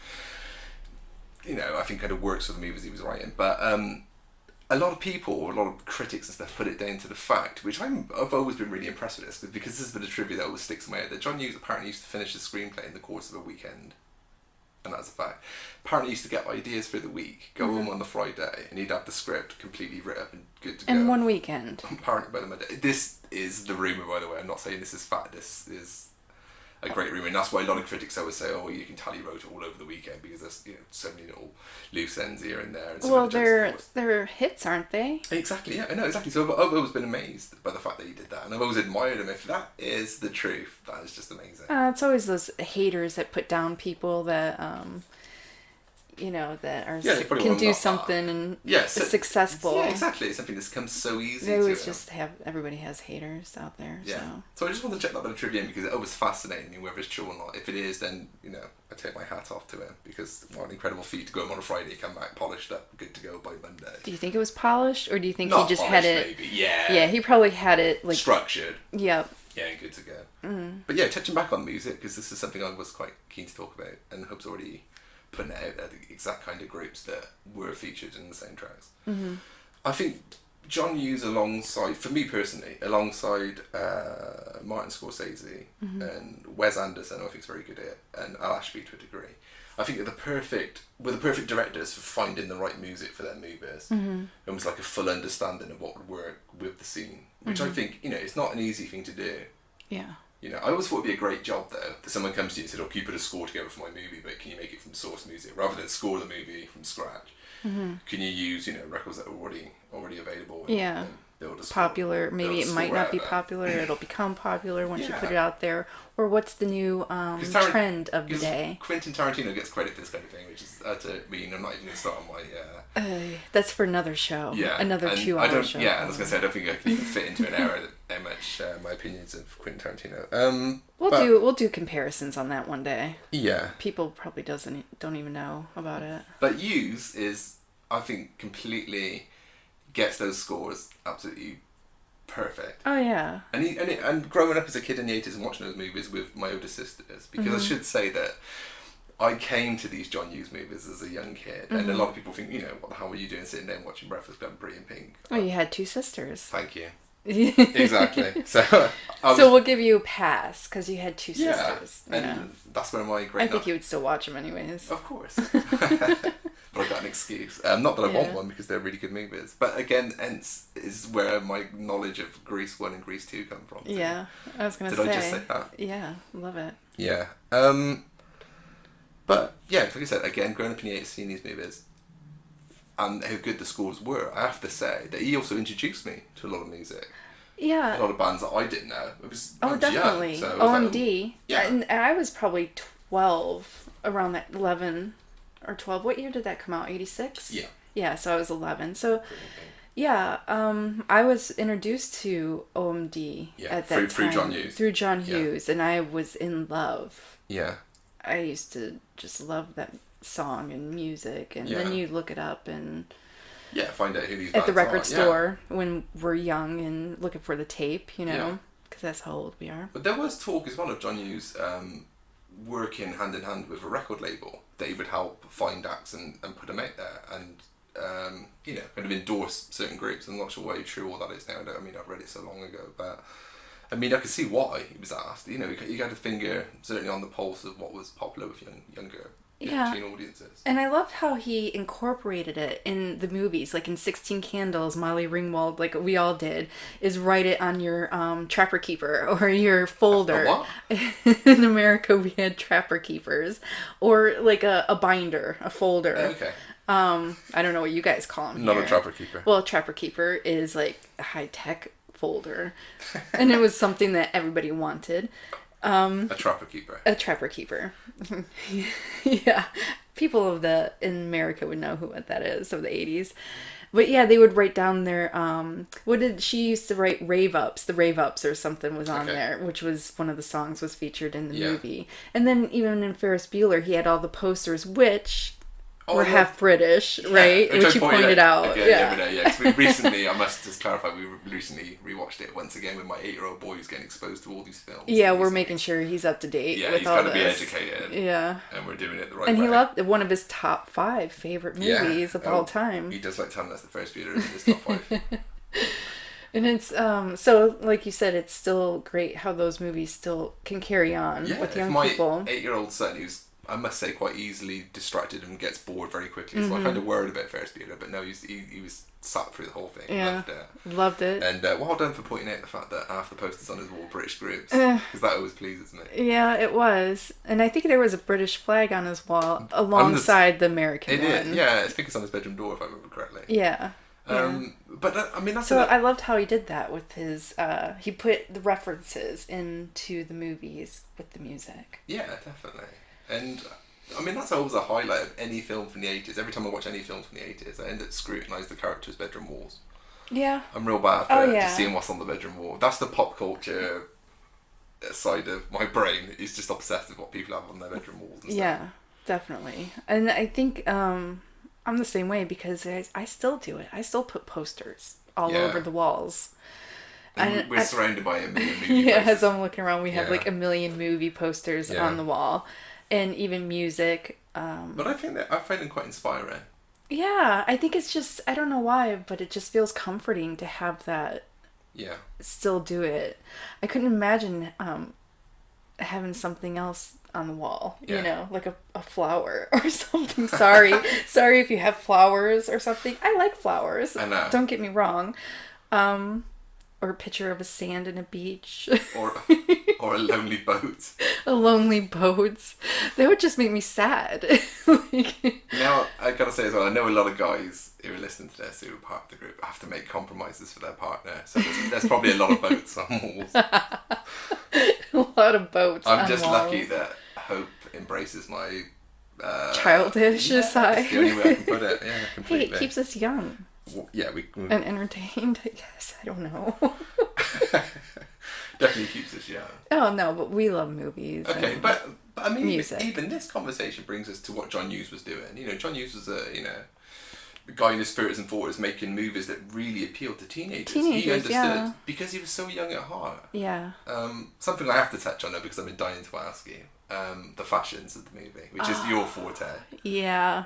I think kind of works for the movies he was writing. But a lot of people, a lot of critics and stuff put it down to the fact, which I've always been really impressed with this, because this is a bit of trivia that always sticks in my head, that John Hughes apparently used to finish his screenplay in the course of a weekend. And that's a fact. Apparently he used to get ideas for the week, go home on the Friday, and he'd have the script completely written up and good to go. In one weekend. Apparently by the Monday. This is the rumour, by the way. I'm not saying this is fact. This is a great rumour, and that's why a lot of critics always say, "Oh, you can tell he wrote it all over the weekend," because there's so many little loose ends here and there. And they're hits, aren't they? Exactly. Yeah, I know exactly. So I've always been amazed by the fact that he did that, and I've always admired him. If that is the truth, that is just amazing. It's always those haters that put down people that that can do something and is successful. Yeah, exactly. It's something that's come so easy. They always everybody has haters out there. Yeah. So I just want to check that bit of trivia in, because it always fascinates me whether it's true or not. If it is, then I take my hat off to him, because what an incredible feat to go home on a Friday, come back polished up, good to go by Monday. Do you think it was polished, or do you think not he just polished, had it? Maybe. Yeah. Yeah, he probably had it like structured. Yep. Yeah, good to go. But yeah, touching back on music, because this is something I was quite keen to talk about, and Hope's already putting out the exact kind of groups that were featured in the soundtracks. I think John Hughes for me personally, alongside Martin Scorsese and Wes Anderson, I think is very good at it, and Al Ashby to a degree. I think we're the perfect directors for finding the right music for their movies. Almost like a full understanding of what would work with the scene, which I think, it's not an easy thing to do. Yeah. I always thought it'd be a great job though, that someone comes to you and said, "Oh, can you put a score together for my movie, but can you make it from source music rather than score the movie from scratch? Can you use records that are already available? And build a score, popular. Maybe it might not be popular. It'll become popular once you put it out there. Or what's the new trend of the day? Quentin Tarantino gets credit for this kind of thing, which is I'm not even going to start on my. That's for another show. Yeah, another 2-hour show. Yeah, and I was going to say I don't think I can even fit into an hour how much my opinions of Quentin Tarantino. We'll do comparisons on that one day. Yeah. People probably don't even know about it. But Hughes is, I think, completely gets those scores absolutely perfect. Oh yeah. And growing up as a kid in the 80s and watching those movies with my older sisters, because I should say that I came to these John Hughes movies as a young kid, and a lot of people think, what the hell were you doing sitting there and watching Breakfast Club, Brie and Pink? Oh, you had two sisters. Thank you. Exactly. So So we'll give you a pass because you had two yeah, sisters. and Yeah. that's where my great. I think you would still watch them anyways. Of course. But I got an excuse. Not that I want Yeah. one because they're really good movies. But again, hence is where my knowledge of Grease 1 and Grease 2 come from. Too. Yeah, I was gonna Did say. I just say that? Yeah, love it. Yeah. But yeah, like I said, again, growing up in the 80s, seeing these movies and how good the scores were, I have to say that he also introduced me to a lot of music. Yeah. A lot of bands that I didn't know. I was Definitely. young, so I was OMD. like, yeah. And I was probably 12, around that 11 or 12. What year did that come out? 86? Yeah. Yeah, so I was 11. So, yeah, I was introduced to OMD at that time. Through John Hughes. Through John Hughes, and I was in love. Yeah. I used to just love that song and music, and Yeah. then you look it up and Find out who these at the bands record are. store when we're young and looking for the tape, you Yeah. know, because that's how old we are. But there was talk as well of John Hughes working hand in hand with a record label that he would help find acts and put them out there and kind of endorse certain groups. I'm not sure how true all that is now. I mean, I've read it so long ago, but I mean, I could see why he was asked. You know, he got a finger certainly on the pulse of what was popular with younger teen audiences. And I loved how he incorporated it in the movies, like in 16 Candles, Molly Ringwald, like we all did, is write it on your Trapper Keeper or your folder. A what? In America, we had Trapper Keepers, or like a binder, a folder. Okay. I don't know what you guys call them. Not here. a Trapper Keeper. Well, a Trapper Keeper is like a high-tech folder. And it was something that everybody wanted. A Trapper Keeper. A Trapper Keeper. Yeah. People in America would know what that is, of the 80s. But yeah, they would write down their, what did she used to write? Rave Ups. The Rave Ups or something was on there, which was one of the songs was featured in the movie. And then even in Ferris Bueller, he had all the posters, which were half British, right? Which you pointed out. Again, 'cause we recently, I must just clarify, we recently rewatched it once again with my 8-year-old boy who's getting exposed to all these films. Yeah, we're making sure he's up to date with all this. He's got to be educated. Yeah. And we're doing it the right way. And he loved one of his top 5 favorite movies of all time. He does like telling us the Ferris Bueller is in his top 5. And it's, so like you said, it's still great how those movies still can carry on with young people. My 8-year-old son, who's, I must say, quite easily distracted and gets bored very quickly. So I kind of worried about Ferris Bueller, but no, he was sat through the whole thing. Yeah, loved it. And well done for pointing out the fact that half the posters on his wall British groups, because that always pleases me. Yeah, it was. And I think there was a British flag on his wall alongside the American one. It is, yeah. I think it's on his bedroom door, if I remember correctly. Yeah. But I mean, that's so I loved how he did that with his. He put the references into the movies with the music. Yeah, definitely. And I mean, that's always a highlight of any film from the 80s. Every time I watch any film from the 80s, I end up scrutinising the characters' bedroom walls. Yeah. I'm real bad for just seeing what's on the bedroom wall. That's the pop culture side of my brain. It's just obsessed with what people have on their bedroom walls and stuff. Yeah, definitely. And I think I'm the same way because I still do it. I still put posters all over the walls. And we're surrounded by a million movie posters. As I'm looking around, we have like a million movie posters on the wall. And even music. But I find them quite inspiring. Yeah, I think it's just, I don't know why, but it just feels comforting to have that. Yeah. Still do it. I couldn't imagine having something else on the wall, you know, like a flower or something. Sorry if you have flowers or something. I like flowers. I know. Don't get me wrong. Or a picture of a sand and a beach. or a lonely boat. A lonely boat. That would just make me sad. Now, I gotta say as well, I know a lot of guys who are listening to this, who are part of the group, have to make compromises for their partner. So there's probably a lot of boats on walls. A lot of boats I'm on just walls. lucky that Hope embraces my... childish side. That's the only way I can put it. Yeah, completely. Hey, it keeps us young. Yeah, and entertained, I guess. I don't know. Definitely keeps us young. Oh no, but we love movies. Okay, but I mean, music. Even this conversation brings us to what John Hughes was doing. You know, John Hughes was a guy in his 30s and 40s making movies that really appealed to teenagers. He understood because he was so young at heart. Yeah. Something I have to touch on though, because I've been dying to ask you. The fashions of the movie, which is your forte. Yeah,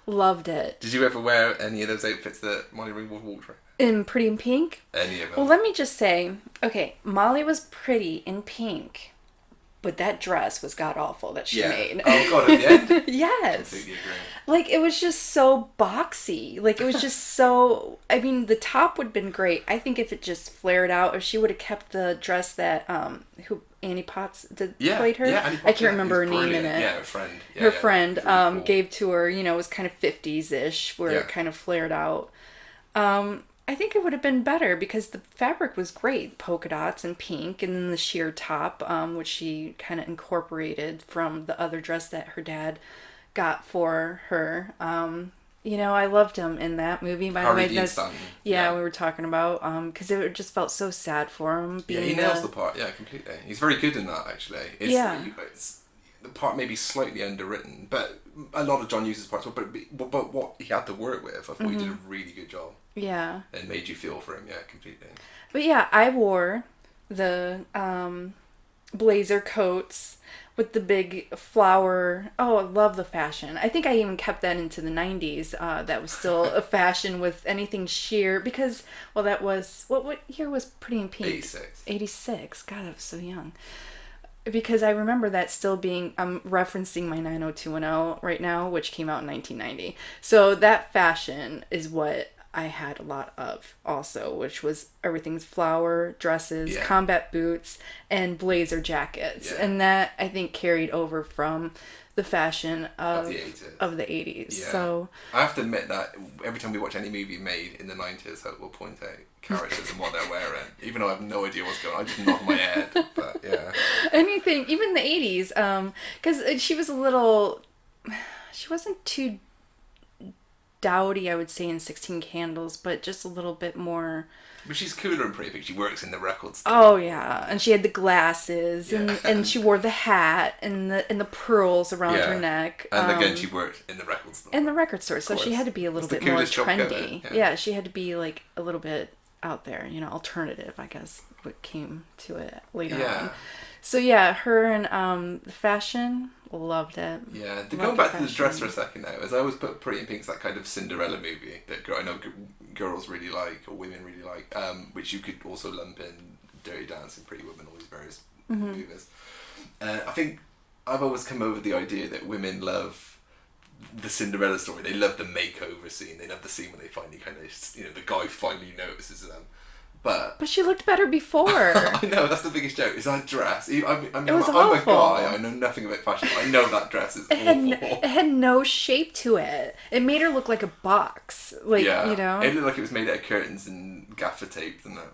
loved it. Did you ever wear any of those outfits that Molly Ringwald walked around? In Pretty in Pink? Any of them. Well, let me just say, okay, Molly was pretty in pink, but that dress was god-awful that she made. Oh, God, at the end? Yes. Completely agree. Like, it was just so boxy. Like, it was just so... I mean, the top would have been great. I think if it just flared out, if she would have kept the dress that, who Annie Potts played her? Yeah, Annie Potts, I can't remember her name in it. Yeah, her friend. Yeah, her friend really cool. gave to her, you know, it was kind of 50s-ish, where it kind of flared out. I think it would have been better because the fabric was great, polka dots and pink, and then the sheer top, which she kind of incorporated from the other dress that her dad got for her. You know, I loved him in that movie. By the way, we were talking about because it just felt so sad for him. Yeah, he nails the part. Yeah, completely. He's very good in that, actually. It's the part may be slightly underwritten, but a lot of John Hughes' parts. But what he had to work with, I thought he did a really good job. Yeah. And made you feel for him. Yeah, completely. But yeah, I wore the blazer coats with the big flower. Oh, I love the fashion. I think I even kept that into the 90s. That was still a fashion with anything sheer because, well, that was, what year was Pretty in Pink? 86. 86. God, I was so young. Because I remember that still being, I'm referencing my 90210 right now, which came out in 1990. So that fashion is what I had a lot of also, which was everything's flower, dresses, combat boots, and blazer jackets. Yeah. And that, I think, carried over from the fashion of the 80s. Yeah. So I have to admit that every time we watch any movie made in the 90s, we'll point out characters and what they're wearing. Even though I have no idea what's going on, I just nod my head. But yeah. Anything, even the 80s, because she was a little, she wasn't too dowdy, I would say, in 16 Candles, but just a little bit more. But she's cooler and pretty. She works in the record store. Oh yeah, and she had the glasses, and she wore the hat and the pearls around her neck. And again, she worked in the record store. In the record store, so she had to be a little bit more trendy. Yeah, she had to be like a little bit out there, you know, alternative, I guess, what came to it later on. So yeah, her and the fashion. Loved it. Yeah, going back to the dress for a second now, as I always put Pretty in Pink's that kind of Cinderella movie that I know girls really like, or women really like, which you could also lump in Dirty Dancing, Pretty Woman, all these various movies. I think I've always come over the idea that women love the Cinderella story. They love the makeover scene. They love the scene when they finally kind of, you know, the guy finally notices them. But she looked better before. I know, that's the biggest joke, is that dress. I'm a guy, I know nothing about fashion, but I know that dress is awful. It had no shape to it. It made her look like a box. Like, you know? It looked like it was made out of curtains and gaffer tape and that.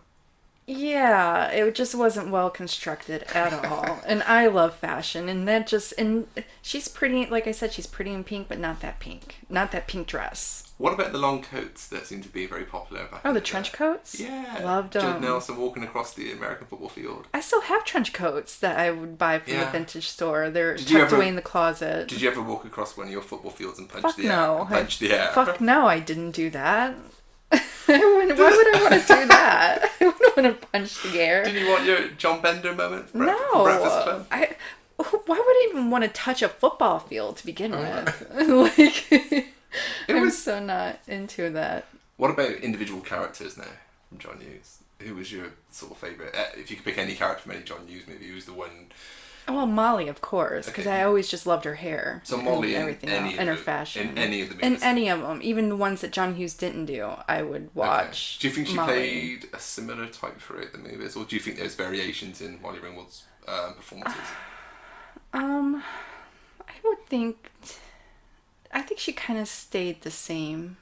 Yeah, it just wasn't well constructed at all. And I love fashion, and she's pretty, like I said, she's pretty in pink, but not that pink. Not that pink dress. What about the long coats that seem to be very popular back the trench coats? Yeah. Loved them. Judd Nelson walking across the American football field. I still have trench coats that I would buy from the vintage store. They're tucked away in the closet. Did you ever walk across one of your football fields and punch the air? Fuck no, I didn't do that. Why would I want to do that? I wouldn't want to punch the air. Didn't you want your John Bender moment for Breakfast Club? Why would I even want to touch a football field to begin with? I'm so not into that. What about individual characters now from John Hughes? Who was your sort of favourite? If you could pick any character from any John Hughes movie, who's the one? Well, Molly, of course, because I always just loved her hair. So Molly and everything and her fashion. In any of the movies? In any of them. Even the ones that John Hughes didn't do, I would watch. Okay. Do you think she played a similar type throughout the movies? Or do you think there's variations in Molly Ringwald's performances? I would think... I think she kind of stayed the same,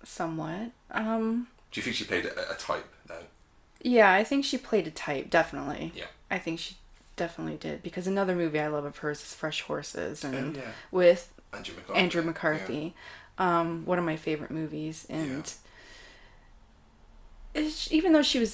somewhat. Do you think she played a type then? Yeah, I think she played a type, definitely. Yeah. I think she definitely did, because another movie I love of hers is Fresh Horses, and with Andrew McCarthy. One of my favorite movies, and even though she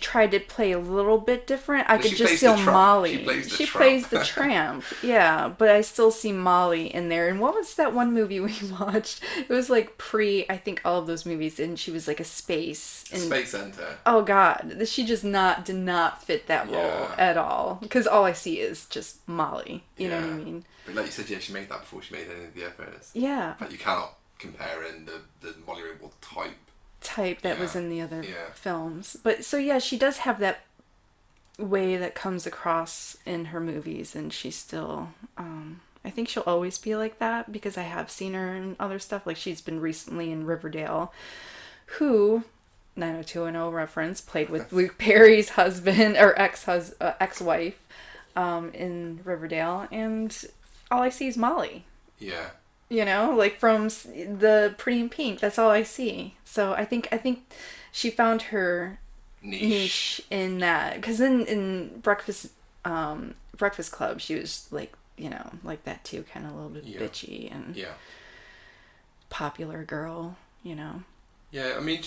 tried to play a little bit different, I could just see Molly. She plays the tramp, yeah, but I still see Molly in there. And what was that one movie we watched? It was like I think all of those movies, and she was like a space center. Oh God, she just did not fit that role at all, because all I see is just Molly. You know what I mean? But like you said, she made that before she made any of the others. Yeah. But you cannot compare in the Molly Ringwald type type that was in the other Yeah. films. But so yeah, she does have that way that comes across in her movies, and she's still I think she'll always be like that because I have seen her in other stuff. Like she's been recently in Riverdale, who 90210 reference, played with Luke Perry's husband or ex-wife in Riverdale, and all I see is Molly. Yeah. You know, like from the Pretty in Pink, that's all I see. So I think she found her niche in that, because in Breakfast Club she was like, you know, like that too, kind of a little bit bitchy and popular girl, you know. Yeah, I mean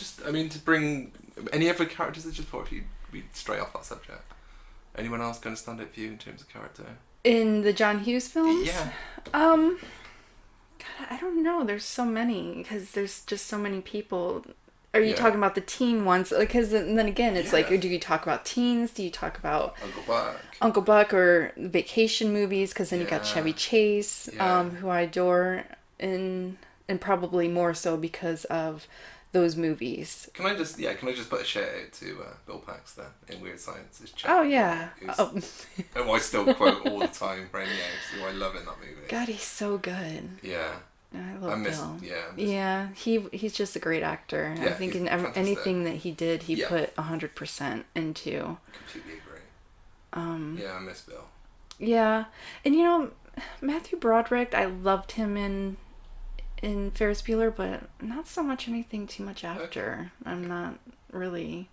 to bring any other characters that just thought we stray off that subject. Anyone else going to stand out for you in terms of character? In the John Hughes films? Yeah. God, I don't know. There's so many, because there's just so many people. Are you talking about the teen ones? Because then again, it's like, do you talk about teens? Do you talk about Uncle Buck or vacation movies? Because then you got Chevy Chase, who I adore, and probably more so because of those movies. Can I just put a shout out to Bill Paxton in Weird Science? Oh yeah. Who I still quote all the time, Brainiacs, who I love in that movie. God, he's so good. Yeah. I love Bill. Yeah, he's just a great actor. Yeah, I think in anything that he did, he put 100% into. Completely agree. I miss Bill. Yeah, and you know, Matthew Broderick, I loved him in Ferris Bueller, but not so much anything too much after. Okay. I'm not really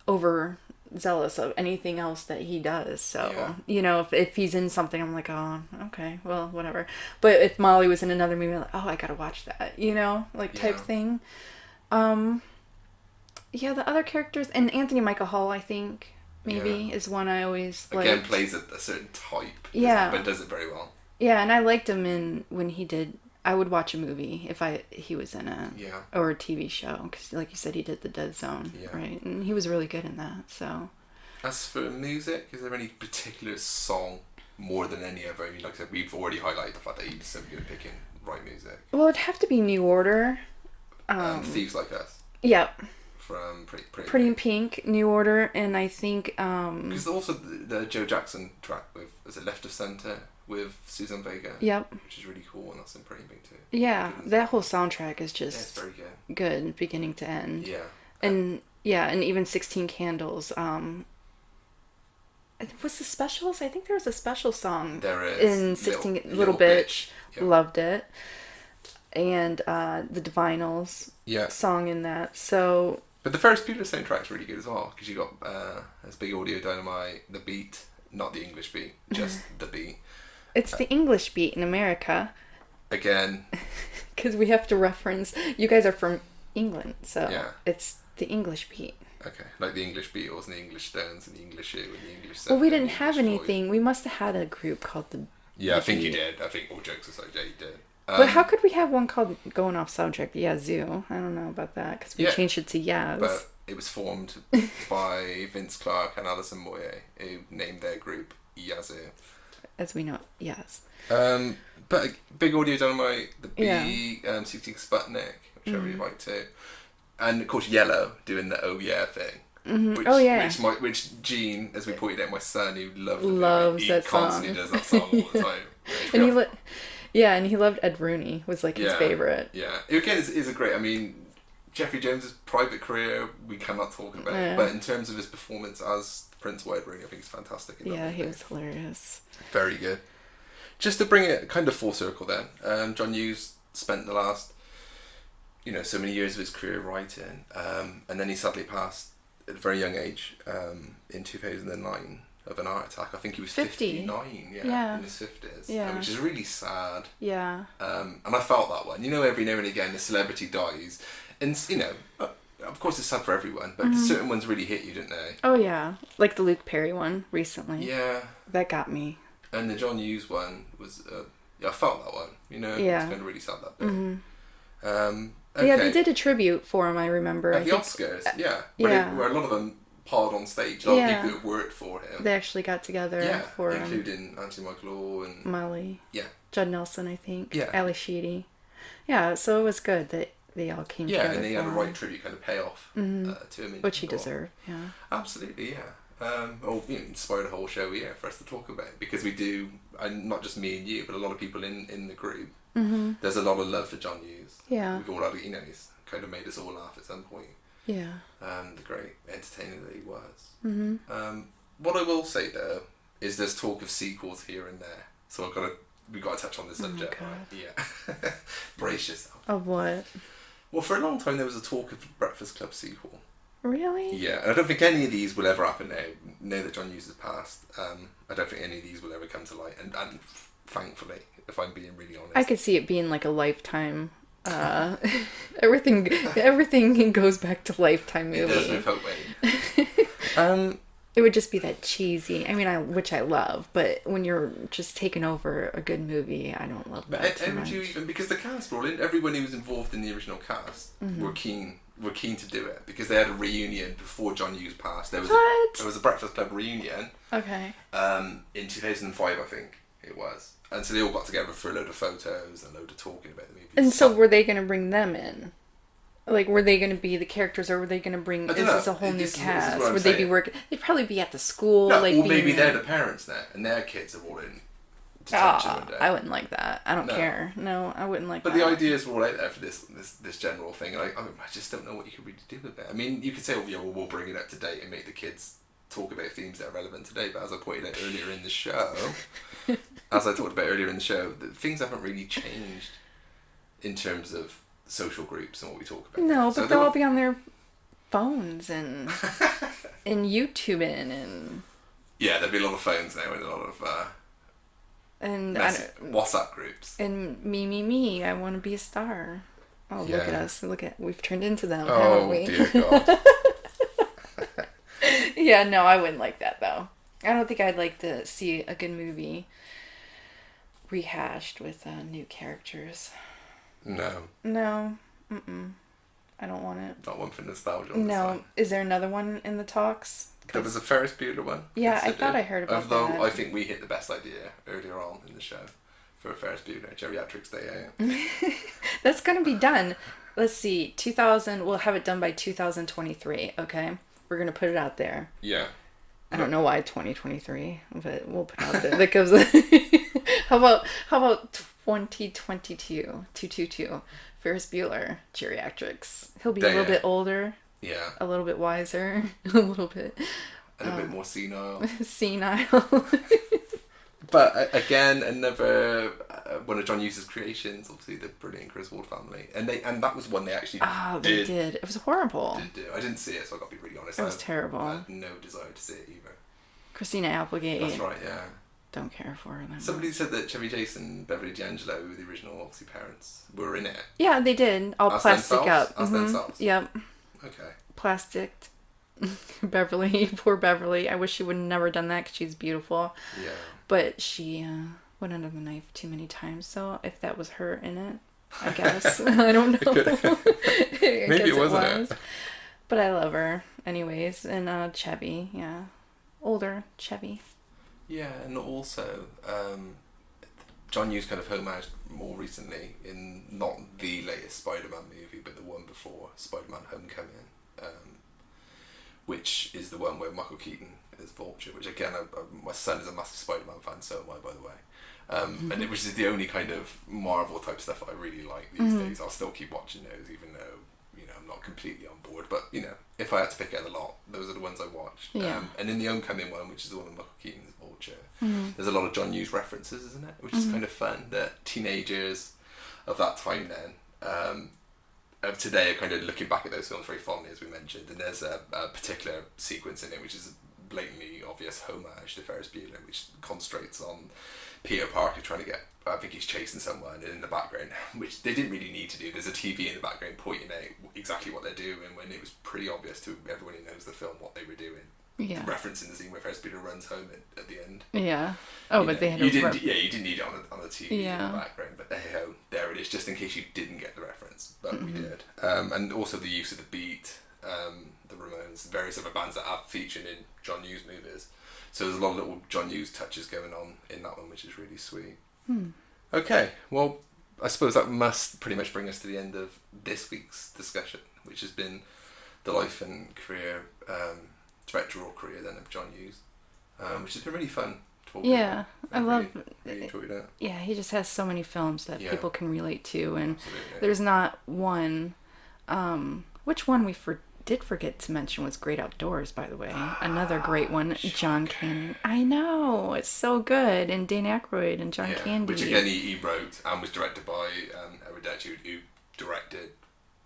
overzealous of anything else that he does. So, you know, if he's in something, I'm like, oh, okay, well, whatever. But if Molly was in another movie, I'm like, oh, I gotta watch that, you know, like type thing. The other characters, and Anthony Michael Hall, I think, maybe, is one I always liked. Again, plays a certain type, but does it very well. Yeah, and I liked him when he did. I would watch a movie if he was in or a TV show, because like you said, he did The Dead Zone, right? And he was really good in that. So, as for music, is there any particular song more than any other? I mean, like I said, we've already highlighted the fact that he's so good at picking right music. Well, it'd have to be New Order. Thieves Like Us. Yep. From Pretty in Pink, New Order, and I think because also the Joe Jackson track was it Left of Center with Suzanne Vega. Yep. Which is really cool, and that's in Pretty in Pink too. Yeah, that whole soundtrack is just it's very good. Good, beginning to end. Yeah. And and even 16 Candles. Was the specials? I think there was a special song. There is. In 16 Little Bitch. Yep. Loved it. And the Divinals song in that. So. But the Ferris Bueller soundtrack's really good as well, because you got this Big Audio Dynamite, the beat, not the English beat, just the beat. It's the English beat in America. Again. Because we have to reference. You guys are from England, so it's the English beat. Okay, like the English Beatles and the English Stones and the English Who and the English. Well, we didn't have anything. We must have had a group called the. Yeah, I think you did. I think all jokes aside, you did. But how could we have one called Going Off Subject? Yazoo. I don't know about that, because we changed it to Yaz. But it was formed by Vince Clarke and Alison Moyet, who named their group Yazoo. As we know, yes. But Big Audio Dynamite, the B, 16 Sputnik, which I really like too. And of course Yellow doing the Oh Yeah thing. Mm-hmm. Which Gene, as we pointed out, my son, who loves that song. He constantly does that song all the time. And he loved Ed Rooney, was like his favorite. Yeah, again, is a great. I mean, Jeffrey Jones's private career we cannot talk about, but in terms of his performance as Prince Ed Rooney, I think he's fantastic. He was hilarious. Very good. Just to bring it kind of full circle, then, John Hughes spent the last, so many years of his career writing, and then he sadly passed at a very young age, in 2009. Of an heart attack. I think he was 59, in his 50s, which is really sad. Yeah. And I felt that one. Every now and again, a celebrity dies, and of course, it's sad for everyone, but certain ones really hit you, didn't they? Oh yeah, like the Luke Perry one recently. Yeah. That got me. And the John Hughes one was, I felt that one. It was kind of really sad that bit. Mm-hmm. Okay. Yeah, they did a tribute for him. I remember at the Oscars. Where a lot of them. Pod on stage, a lot of people that worked for him. They actually got together for him. Including Anthony Michael Hall and Molly. Yeah. Judd Nelson, I think. Yeah. Ali Sheedy. Yeah, so it was good that they all came Yeah, together. and they had a for right him. tribute kind of payoff to him. Which he deserved, yeah. Absolutely, yeah. Inspired a whole show here for us to talk about, because we do, and not just me and you, but a lot of people in the group. Mm-hmm. There's a lot of love for John Hughes. Yeah. We've all had, he's kind of made us all laugh at some point. Yeah. The great entertainer that he was. Mm-hmm. What I will say though is there's talk of sequels here and there, so we've got to touch on this subject, right? Yeah. Brace yourself. Of what? Well, for a long time there was a talk of Breakfast Club sequel. Really? Yeah, and I don't think any of these will ever happen now that John Hughes has passed. I don't think any of these will ever come to light, and thankfully, if I'm being really honest. I could see it being like a Lifetime. Everything goes back to Lifetime movie. It does with hope, It would just be that cheesy. I mean, which I love, but when you're just taking over a good movie, I don't love that too much. Would you even, because the cast were all in, everyone who was involved in the original cast were keen to do it, because they had a reunion before John Hughes passed. There was a Breakfast Club reunion. Okay. In 2005, I think it was, and so they all got together for a load of photos and a load of talking about the movie. And so were they going to bring them in? Like, were they going to be the characters, or were they going to bring... Is this a whole new cast? Would they be working... They'd probably be at the school, no, like... Or maybe they're the parents now, and their kids are all in detention one day. I wouldn't like that. I don't care. No, I wouldn't like that. But the ideas were all out there for this general thing, and I just don't know what you could really do with it. I mean, you could say, we'll bring it up to date and make the kids talk about themes that are relevant today, but as I pointed out earlier in the show, things haven't really changed in terms of social groups and what we talk about. No, but they'll all be on their phones and YouTubing and... Yeah, there'll be a lot of phones now and a lot of WhatsApp groups. And me, I want to be a star. Oh, yeah. Look at us. We've turned into them, haven't we? Oh, dear God. Yeah, no, I wouldn't like that, though. I don't think I'd like to see a good movie rehashed with new characters. No. I don't want it. Not one for nostalgia. No. Is there another one in the talks? There was a Ferris Bueller one. Yeah, I thought I heard about that. Although I think we hit the best idea earlier on in the show for a Ferris Bueller Geriatrics Day Out. That's going to be done. Let's see. We'll have it done by 2023, okay? We're going to put it out there. Yeah. I don't know why 2023, but we'll put it out there. That goes... How about 2022? 222. Ferris Bueller Geriatrics. He'll be a little bit older. Yeah. A little bit wiser. A little bit... And a bit more senile. Senile. But again, another one of John Hughes' creations, obviously the brilliant Griswold family, and that was one they actually they did. It was horrible. I didn't see it, so I got to be really honest. It was terrible. I had no desire to see it either. Christina Applegate. That's right, yeah. Don't care for her. Somebody said that Chevy Chase and Beverly D'Angelo, the original obviously parents, were in it. Yeah, they did. All as plastic themselves? up. As themselves. Yep. Okay. Plastic. Beverly, poor Beverly. I wish she would have never done that because she's beautiful. Yeah. But she went under the knife too many times. So if that was her in it, I guess. I don't know. Maybe it wasn't. But I love her anyways. And Chevy, yeah. Older Chevy. Yeah, and also John Hughes kind of homaged more recently in not the latest Spider-Man movie, but the one before, Spider-Man Homecoming, which is the one where Michael Keaton is Vulture, which again, my son is a massive Spider-Man fan, so am I, by the way. And which is the only kind of Marvel type stuff I really like these days. I'll still keep watching those, even though, I'm not completely on board. But, if I had to pick out a lot, those are the ones I watched. Yeah. And in the Homecoming one, which is the one with Michael Keaton as Vulture, there's a lot of John Hughes references, isn't it? Which is kind of fun, that teenagers of that time then, of today are kind of looking back at those films very fondly, as we mentioned, and there's a particular sequence in it which is a blatantly obvious homage to Ferris Bueller, which concentrates on Peter Parker trying to get, I think he's chasing someone, and in the background, which they didn't really need to do, there's a TV in the background pointing out exactly what they're doing, when it was pretty obvious to everyone who knows the film what they were doing. Yeah. Referencing the scene where Ferris Bueller runs home at the end. Yeah. Oh, but they had you didn't need it on a TV in Yeah. the background, but there it is, just in case you didn't get the reference. But we did. And also the use of the beat, the Ramones, various other bands that have featured in John Hughes movies. So there's a lot of little John Hughes touches going on in that one, which is really sweet. Okay, well, I suppose that must pretty much bring us to the end of this week's discussion, which has been the life and career, directorial career then of John Hughes, which has been really fun talking about. I love. Really enjoyed it. Yeah, he just has so many films that people can relate to, and Absolutely. there's not one. Which one we did forget to mention was Great Outdoors, by the way. Another great one, John Candy. I know, it's so good, and Dane Aykroyd and John Candy. Which again he wrote and was directed by Erudetti, who directed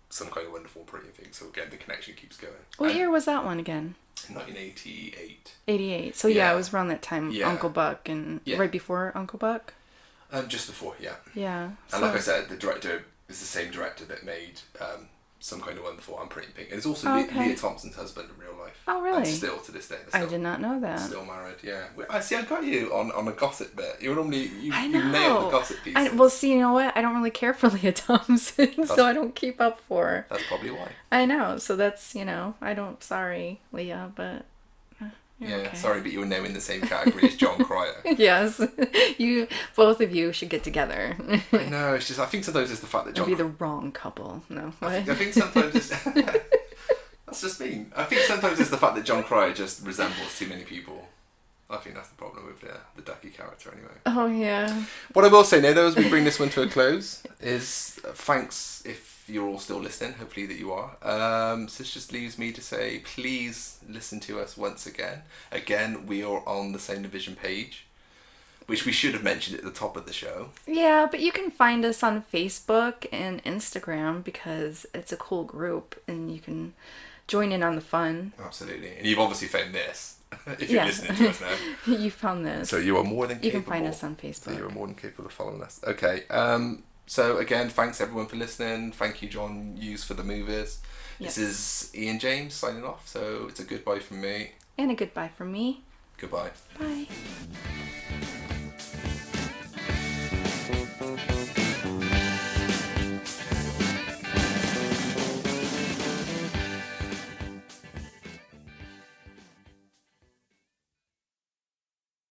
Some Kind of Wonderful Pretty Things. So again, the connection keeps going. What year was that one again? 1988. 88. So yeah, it was around that time. Yeah. Uncle Buck and right before Uncle Buck. Just before, yeah. Yeah. And like I said, the director is the same director that made Some Kind of Wonderful and Pretty Pink. And it's also Leah Thompson's husband in real life. Oh, really? And still to this day. I did not know that. Still married, yeah. I see. I got you on a gossip bit. You normally you know. nailed the gossip piece. Well, see, you know what? I don't really care for Leah Thompson, so I don't keep up for her. That's probably why. I know. So that's I don't. Sorry, Leah, but. Yeah, okay. Sorry, but you were now in the same category as John Cryer. Yes, both of you should get together. I know. It's just I think sometimes it's the fact that John. It'd be the wrong couple. No. I think sometimes it's. That's just mean. I think sometimes it's the fact that John Cryer just resembles too many people. I think that's the problem with the Ducky character, anyway. Oh yeah. What I will say now, though, as we bring this one to a close, is thanks if you're all still listening. Hopefully that you are. So this just leaves me to say, please listen to us once again. Again, we are on the Sound Division page, which we should have mentioned at the top of the show. Yeah, but you can find us on Facebook and Instagram because it's a cool group and you can join in on the fun. Absolutely. And you've obviously found this. If you're listening to us now. You found this. So you are more than capable. You can find us on Facebook. So you are more than capable of following us. Okay. So again, thanks everyone for listening. Thank you, John Hughes, for the movies. Yep. This is Ian James signing off. So it's a goodbye from me. And a goodbye from me. Goodbye. Bye.